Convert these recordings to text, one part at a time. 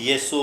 BSO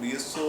BSO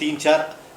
3-4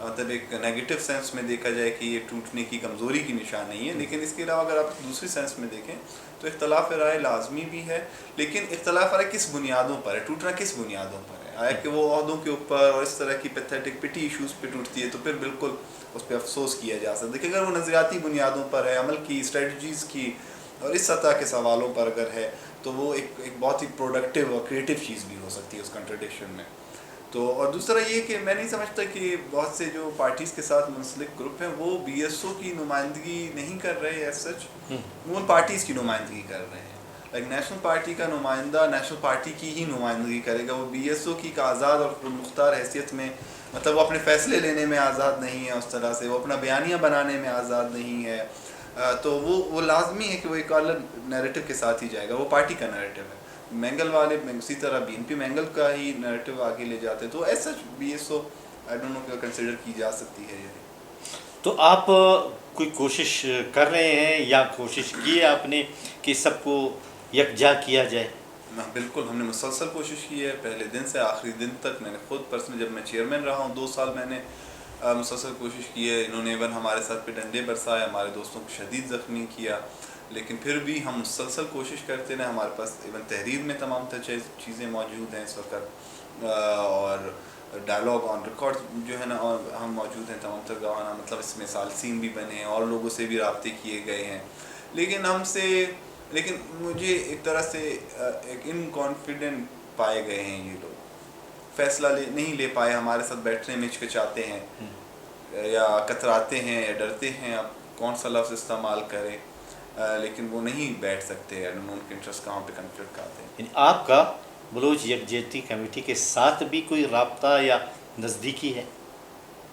مطلب ایک negative sense میں دیکھا جائے کہ یہ ٹوٹنے کی کمزوری کی نشان نہیں ہے، لیکن اس کے علاوہ اگر آپ دوسری سینس میں دیکھیں تو اختلاف رائے لازمی بھی ہے، لیکن اختلاف رائے کس بنیادوں پر ہے، ٹوٹنا کس بنیادوں پر ہے؟ آیا کہ وہ عہدوں کے اوپر اور اس طرح کی پیتھیٹک پٹی ایشوز پہ ٹوٹتی ہے تو پھر بالکل اس پہ افسوس کیا جا سکتا ہے۔ دیکھیں اگر وہ نظریاتی بنیادوں پر ہے، عمل کی، اسٹریٹجیز کی اور اس سطح کے سوالوں پر اگر ہے تو وہ ایک بہت ہی پروڈکٹیو اور کریٹو چیز بھی ہو سکتی ہے اس کنٹرڈکشن میں۔ تو اور دوسرا یہ کہ میں نہیں سمجھتا کہ بہت سے جو پارٹیز کے ساتھ منسلک گروپ ہیں وہ بی ایس او کی نمائندگی نہیں کر رہے ایز سچ، وہ ان پارٹیز کی نمائندگی کر رہے ہیں۔ لائک نیشنل پارٹی کا نمائندہ نیشنل پارٹی کی ہی نمائندگی کرے گا، وہ بی ایس او کی ایک آزاد اور مختار حیثیت میں، مطلب وہ اپنے فیصلے لینے میں آزاد نہیں ہے اس طرح سے، وہ اپنا بیانیہ بنانے میں آزاد نہیں ہے، تو وہ لازمی ہے کہ وہ ایک الگ نیریٹو کے ساتھ ہی جائے گا، وہ پارٹی کا نیریٹو ہے۔ مینگل والے اسی طرح بی این پی مینگل کا ہی نیریٹو آگے لے جاتے ہیں، تو ایسا B S O I don't now consider کی جا سکتی ہے یہ۔ تو آپ کوئی کوشش کر رہے ہیں یا کوشش کی ہے آپ نے کہ سب کو یکجا کیا جائے؟ بالکل، ہم نے مسلسل کوشش کی ہے، پہلے دن سے آخری دن تک۔ میں نے خود پرسنل جب میں چیئرمین رہا ہوں 2 سال میں نے مسلسل کوشش کی ہے۔ انہوں نے ایون ہمارے ساتھ پہ ڈنڈے برسائے، ہمارے دوستوں کو شدید زخمی کیا، لیکن پھر بھی ہم مسلسل کوشش کرتے رہے۔ ہمارے پاس ایون تحریر میں تمام چیزیں موجود ہیں اس وقت، اور ڈائلاگ آن ریکارڈ جو ہے نا ہم موجود ہیں تمام تر گوانا، مطلب اس میں ثالثین بھی بنے ہیں اور لوگوں سے بھی رابطے کیے گئے ہیں، لیکن مجھے ایک طرح سے ایک انکانفیڈنٹ پائے گئے ہیں یہ لوگ، فیصلہ نہیں لے پائے، ہمارے ساتھ بیٹھنے میں ہچکچاتے ہیں یا کتراتے ہیں یا ڈرتے ہیں اب کون سا لفظ استعمال کریں، لیکن وہ نہیں بیٹھ سکتے، ان کے انٹرسٹ کہاں پہ کنفلکٹ آتے ہیں۔ یعنی آپ کا بلوچ یکجہتی کمیٹی کے ساتھ بھی کوئی رابطہ یا نزدیکی ہے؟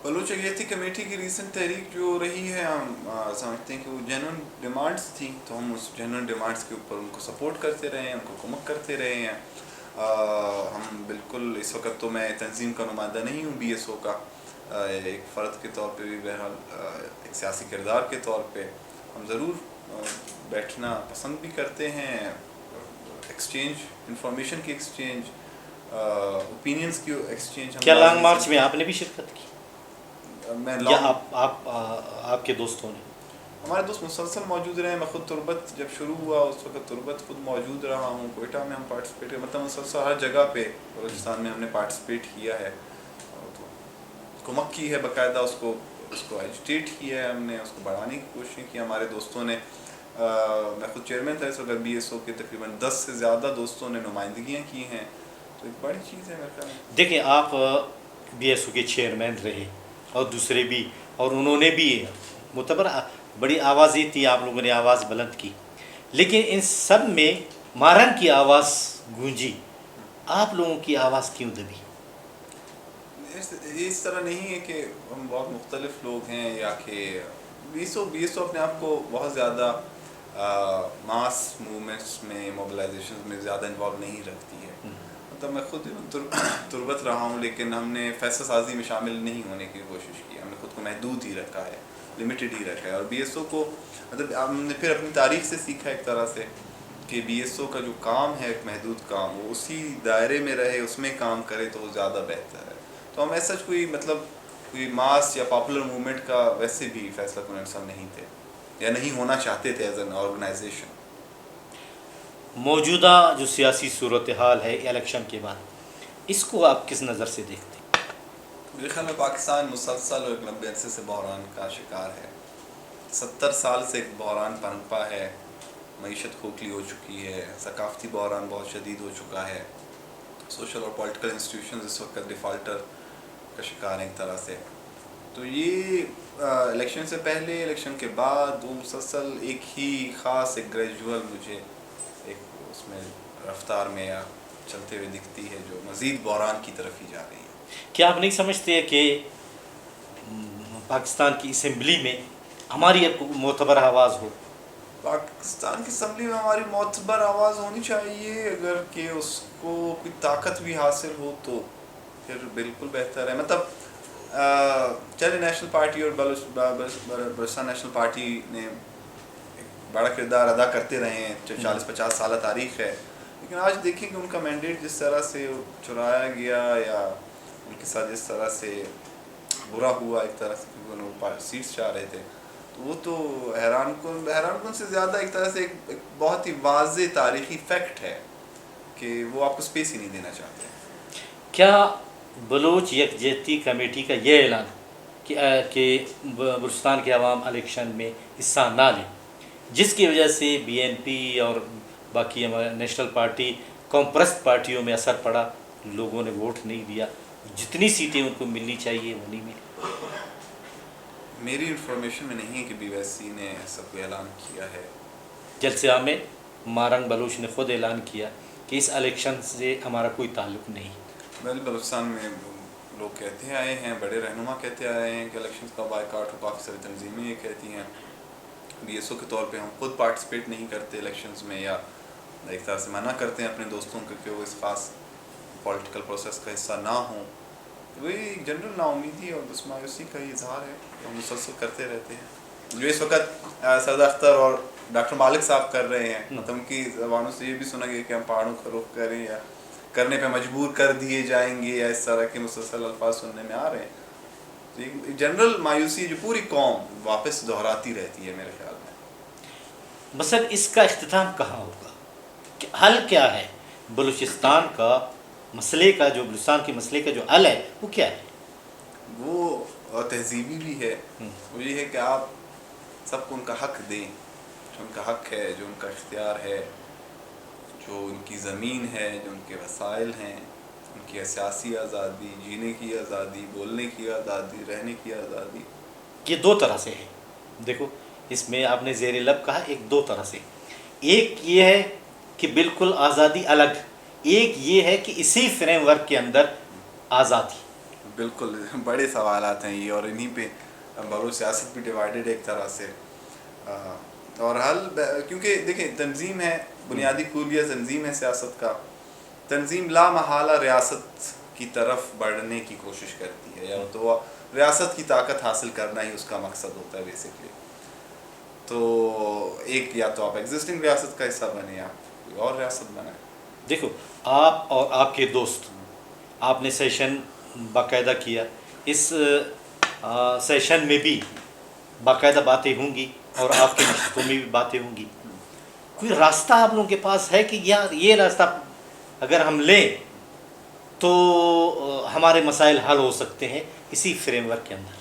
بلوچ یکجہتی کمیٹی کی ریسنٹ تحریک جو رہی ہے، ہم سمجھتے ہیں کہ وہ جینوئن ڈیمانڈس تھیں، تو ہم اس جینوئن ڈیمانڈس کے اوپر ان کو سپورٹ کرتے رہے ہیں، ان کو کمک کرتے رہے ہیں۔ ہم بالکل اس وقت تو میں تنظیم کا نمائندہ نہیں ہوں بی ایس او کا، ایک فرد کے طور پہ بھی، بہرحال ایک سیاسی کردار کے طور پہ ہم ضرور بیٹھنا پسند بھی کرتے ہیں، ایکسچینج، انفارمیشن کی ایکسچینج، اوپینینز کی ایکسچینج۔ کیا لانگ مارچ میں آپ نے بھی شرکت کی میں یا آپ کے دوستوں نے؟ ہمارے دوست مسلسل موجود رہے ہیں، میں خود تربت جب شروع ہوا اس وقت تربت خود موجود رہا ہوں، کوئٹہ میں ہم پارٹیسپیٹ، مطلب مسلسل ہر جگہ پہ بلوچستان میں ہم نے پارٹیسپیٹ کیا ہے، تو کمک کی ہے باقاعدہ، اس کو ایجوٹیٹ کیا ہے ہم نے، اس کو بڑھانے کی کوشش کی ہمارے دوستوں نے۔ میں خود چیئرمین تھا اس وقت بی ایس او کے، تقریباً 10 سے زیادہ دوستوں نے نمائندگیاں کی ہیں، تو ایک بڑی چیز ہے میرے خیال میں۔ دیکھیں آپ بی ایس او کے چیئرمین رہے اور دوسرے بھی، اور انہوں نے بھی معتبر بڑی آوازیں تھی، آپ لوگوں نے آواز بلند کی، لیکن ان سب میں مارن کی آواز گونجی، آپ لوگوں کی آواز کیوں دبی؟ اس طرح نہیں ہے کہ ہم بہت مختلف لوگ ہیں یا کہ بی ایس او اپنے آپ کو بہت زیادہ ماس موومنٹس میں، موبلائزیشن میں زیادہ انوالو نہیں رکھتی ہے، مطلب میں خود تربت رہا ہوں، لیکن ہم نے فیصلہ سازی میں شامل نہیں ہونے کی کوشش کی، ہم نے خود کو محدود ہی رکھا ہے، لمیٹڈ ہی رکھا ہے، اور بی ایس او کو مطلب ہم نے پھر اپنی تاریخ سے سیکھا ایک طرح سے کہ بی ایس او کا جو کام ہے ایک محدود کام، وہ اسی دائرے میں رہے، اس میں کام کرے تو وہ زیادہ بہتر ہے۔ تو ہم ایسا کوئی ماس یا پاپولر موومنٹ کا ویسے بھی فیصلہ کن انسان نہیں تھے یا نہیں ہونا چاہتے تھے ایز این آرگنائزیشن۔ موجودہ جو سیاسی صورتحال ہے الیکشن کے بعد، اس کو آپ کس نظر سے دیکھتے ہیں؟ میرے خیال میں پاکستان مسلسل اور ایک لمبے عرصے سے بحران کا شکار ہے، 70 سال سے ایک بحران پنپا ہے، معیشت کھوکھلی ہو چکی ہے، ثقافتی بحران بہت شدید ہو چکا ہے، سوشل اور پولیٹیکل انسٹیٹیوشنز اس وقت ڈیفالٹر کا شکار ہیں ایک طرح سے۔ تو یہ الیکشن سے پہلے، الیکشن کے بعد، وہ مسلسل ایک ہی خاص ایک گریجول مجھے ایک اس میں رفتار میں یا چلتے ہوئے دکھتی ہے جو مزید بحران کی طرف ہی جا رہی ہے۔ کیا آپ نہیں سمجھتے کہ پاکستان کی اسمبلی میں ہماری ایک معتبر آواز ہو؟ پاکستان کی اسمبلی میں ہماری معتبر آواز ہونی چاہیے، اگر کہ اس کو کوئی طاقت بھی حاصل ہو تو پھر بالکل بہتر ہے۔ مطلب چلے نیشنل پارٹی اور بلوچستان نیشنل پارٹی نے ایک بڑا کردار ادا کرتے رہے ہیں، 40-50 سالہ تاریخ ہے، لیکن آج دیکھیں کہ ان کا مینڈیٹ جس طرح سے چرایا گیا یا ان کے ساتھ جس طرح سے برا ہوا ایک طرح سے کیونکہ وہ سیٹس چاہ رہے تھے. تو وہ تو حیران کن سے زیادہ ایک طرح سے ایک بہت ہی واضح تاریخی فیکٹ ہے کہ وہ آپ کو اسپیس ہی نہیں دینا چاہتے. کیا بلوچ یکجہتی کمیٹی کا یہ اعلان کہ بلوچستان کے عوام الیکشن میں حصہ نہ لیں، جس کی وجہ سے بی این پی اور باقی ہمارے نیشنل پارٹی قوم پرست پارٹیوں میں اثر پڑا، لوگوں نے ووٹ نہیں دیا، جتنی سیٹیں ان کو ملنی چاہیے وہ نہیں ملی؟ میری انفارمیشن میں نہیں ہے کہ بی وی ایس سی نے ایسا کوئی اعلان کیا ہے. جلسے عام میں مارنگ بلوچ نے خود اعلان کیا کہ اس الیکشن سے ہمارا کوئی تعلق نہیں. بلوچستان میں لوگ کہتے آئے ہیں، بڑے رہنما کہتے آئے ہیں کہ الیکشنز کا بائیکاٹ ہو، کافی ساری تنظیمیں یہ کہتی ہیں. بی ایس او کے طور پہ ہم خود پارٹیسپیٹ نہیں کرتے الیکشنز میں، یا ایک طرح سے منع کرتے ہیں اپنے دوستوں کو کہ وہ اس خاص پولیٹیکل پروسیس کا حصہ نہ ہوں. وہی جنرل نا امیدی اور بس مایوسی کا یہ اظہار ہے جو ہم مسلسل کرتے رہتے ہیں، جو اس وقت سردار اختر اور ڈاکٹر مالک صاحب کر رہے ہیں. مطلب ان کی زبانوں سے یہ بھی سنا گیا کہ ہم پہاڑوں کا رخ کریں یا کرنے پہ مجبور کر دیے جائیں گے، یا اس طرح کے مسلسل الفاظ سننے میں آ رہے ہیں. جنرل مایوسی جو پوری قوم واپس دہراتی رہتی ہے میرے خیال میں. مثلا اس کا اختتام کہاں ہوگا؟ حل کیا ہے بلوچستان کا مسئلے کا؟ جو بلوچستان کے مسئلے کا جو حل ہے وہ کیا ہے؟ وہ تہذیبی بھی ہے. وہ یہ ہے کہ آپ سب کو ان کا حق دیں، جو ان کا حق ہے، جو ان کا اختیار ہے، جو ان کی زمین ہے، جو ان کے وسائل ہیں، ان کی سیاسی آزادی، جینے کی آزادی، بولنے کی آزادی، رہنے کی آزادی. یہ دو طرح سے ہے. دیکھو اس میں آپ نے زیر لب کہا ایک دو طرح سے. ایک یہ ہے کہ بالکل آزادی الگ، ایک یہ ہے کہ اسی فریم ورک کے اندر آزادی. بالکل بڑے سوالات ہیں یہ، اور انہی پہ بلوچ سیاست بھی ڈیوائیڈڈ ایک طرح سے. اور حل کیونکہ دیکھیں تنظیم ہے، بنیادی کلیہ تنظیم ہے سیاست کا. تنظیم لا محالہ ریاست کی طرف بڑھنے کی کوشش کرتی ہے، یا تو ریاست کی طاقت حاصل کرنا ہی اس کا مقصد ہوتا ہے بیسکلی. تو ایک یا تو آپ ایگزسٹنگ ریاست کا حصہ بنے یا کوئی اور ریاست بنائیں. دیکھو آپ اور آپ کے دوست، آپ نے سیشن باقاعدہ کیا، اس سیشن میں بھی باقاعدہ باتیں ہوں گی اور آپ کے نشستوں میں بھی باتیں ہوں گی. کوئی راستہ آپ لوگوں کے پاس ہے کہ یار یہ راستہ اگر ہم لیں تو ہمارے مسائل حل ہو سکتے ہیں اسی فریم ورک کے اندر؟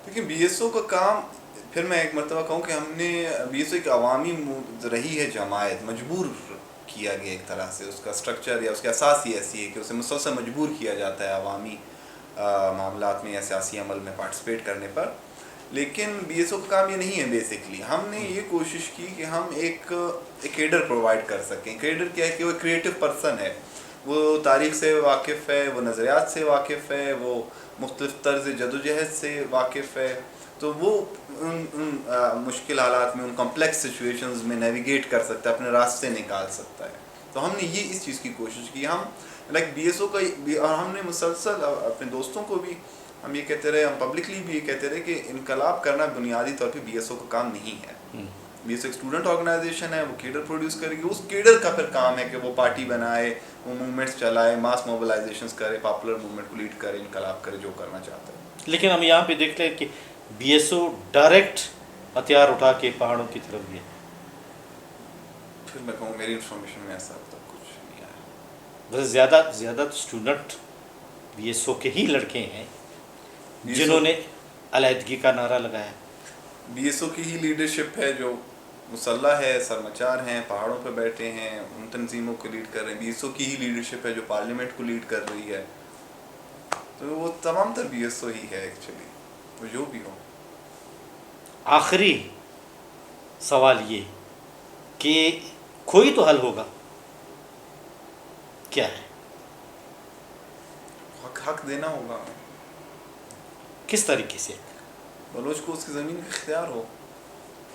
دیکھیں بی ایس او کا کام، پھر میں ایک مرتبہ کہوں کہ ہم نے بی ایس او ایک عوامی رہی ہے جماعت، مجبور کیا گیا ایک طرح سے. اس کا سٹرکچر یا اس کی اساس ہی ایسی ہے کہ اسے مسلسل مجبور کیا جاتا ہے عوامی معاملات میں یا سیاسی عمل میں پارٹیسپیٹ کرنے پر. لیکن بی ایس او کا کام یہ نہیں ہے بیسکلی. ہم نے یہ کوشش کی کہ ہم ایک کیڈر پرووائڈ کر سکیں. کیڈر کیا ہے کہ وہ کریٹو پرسن ہے، وہ تاریخ سے واقف ہے، وہ نظریات سے واقف ہے، وہ مختلف طرز جدوجہد سے واقف ہے. تو وہ ان مشکل حالات میں، ان کمپلیکس سچویشنز میں نیویگیٹ کر سکتا ہے، اپنے راستے نکال سکتا ہے. تو ہم نے یہ اس چیز کی کوشش کی. ہم لائک بی ایس او کا، اور ہم نے مسلسل اپنے دوستوں کو بھی ہم یہ کہتے رہے، ہم پبلکلی بھی یہ کہتے رہے کہ انقلاب کرنا بنیادی طور پہ بی ایس او کا کام نہیں ہے. بی ایس او ایک اسٹوڈنٹ آرگنائزیشن ہے، وہ کیڈر پروڈیوس کرے گی. اس کیڈر کا پھر کام ہے کہ وہ پارٹی بنائے، وہ موومنٹس چلائے، ماس موبلائزیشنز کرے، پاپولر موومنٹ کو لیڈ کرے، انقلاب کرے، جو کرنا چاہتا ہے. لیکن ہم یہاں پہ دیکھ لیں کہ بی ایس او ڈائریکٹ ہتھیار اٹھا کے پہاڑوں کی طرف گیا. پھر میں کہوں میری انفارمیشن میں ایسا تک کچھ نہیں آیا. بس زیادہ تو اسٹوڈنٹ بی ایس او کے ہی لڑکے ہیں جنہوں نے علیحدگی کا نعرہ لگایا. بی ایس او کی ہی لیڈرشپ ہے جو مسلح ہے، سرمچار ہیں، پہاڑوں پہ بیٹھے ہیں، ان تنظیموں کو لیڈ کر رہے ہیں. بی ایس او کی ہی لیڈرشپ ہے جو پارلیمنٹ کو لیڈ کر رہی ہے. تو وہ تمام تر بی ایس او ہی ہے ایکچولی، وہ جو بھی ہو. آخری سوال یہ کہ کوئی تو حل ہوگا، کیا ہے؟ حق دینا ہوگا. کس طریقے سے؟ بلوچ کو اس کی زمین کا اختیار ہو.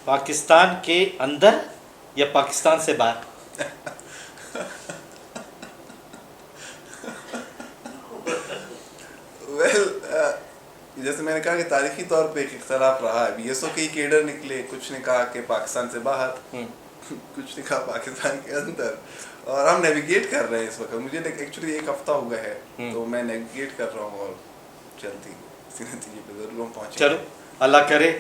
پاکستان کے اندر یا پاکستان سے باہر؟ جیسے میں نے کہا کہ تاریخی طور پہ ایک اختلاف رہا ہے. بی ایس او کے ہی کیڈر نکلے، کچھ نے کہا کہ پاکستان سے باہر، کچھ نے کہا پاکستان کے اندر. اور ہم نیویگیٹ کر رہے ہیں اس وقت. مجھے ایکچولی ایک ہفتہ ہو گیا ہے تو میں نیویگیٹ کر رہا ہوں. اور چلتی اسی نتیجے پہ ضرور ہم پہنچیں. چلو اللہ کرے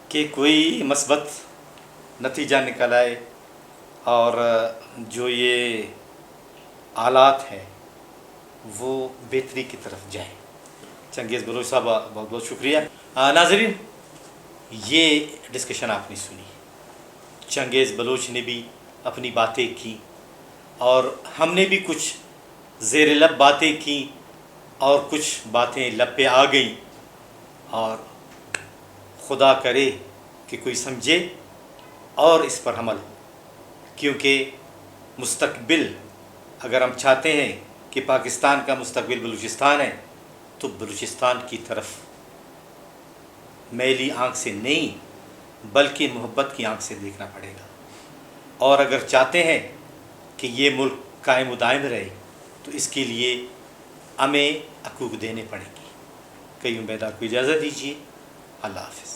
کہ کوئی مثبت نتیجہ نکل آئے اور جو یہ آلات ہیں وہ بہتری کی طرف جائیں. چنگیز بلوچ صاحب بہت بہت شکریہ. ناظرین یہ ڈسکشن آپ نے سنی, چنگیز بلوچ نے بھی اپنی باتیں کی اور ہم نے بھی کچھ زیر لب باتیں کی اور کچھ باتیں لب پہ آ گئیں, اور خدا کرے کہ کوئی سمجھے اور اس پر عمل ہو, کیونکہ مستقبل اگر ہم چاہتے ہیں کہ پاکستان کا مستقبل بلوچستان ہے تو بلوچستان کی طرف میلی آنکھ سے نہیں بلکہ محبت کی آنکھ سے دیکھنا پڑے گا. اور اگر چاہتے ہیں کہ یہ ملک قائم و دائم رہے تو اس کے لیے ہمیں حقوق دینے پڑیں گے. کئی امیدہ کو اجازت دیجیے. اللہ حافظ.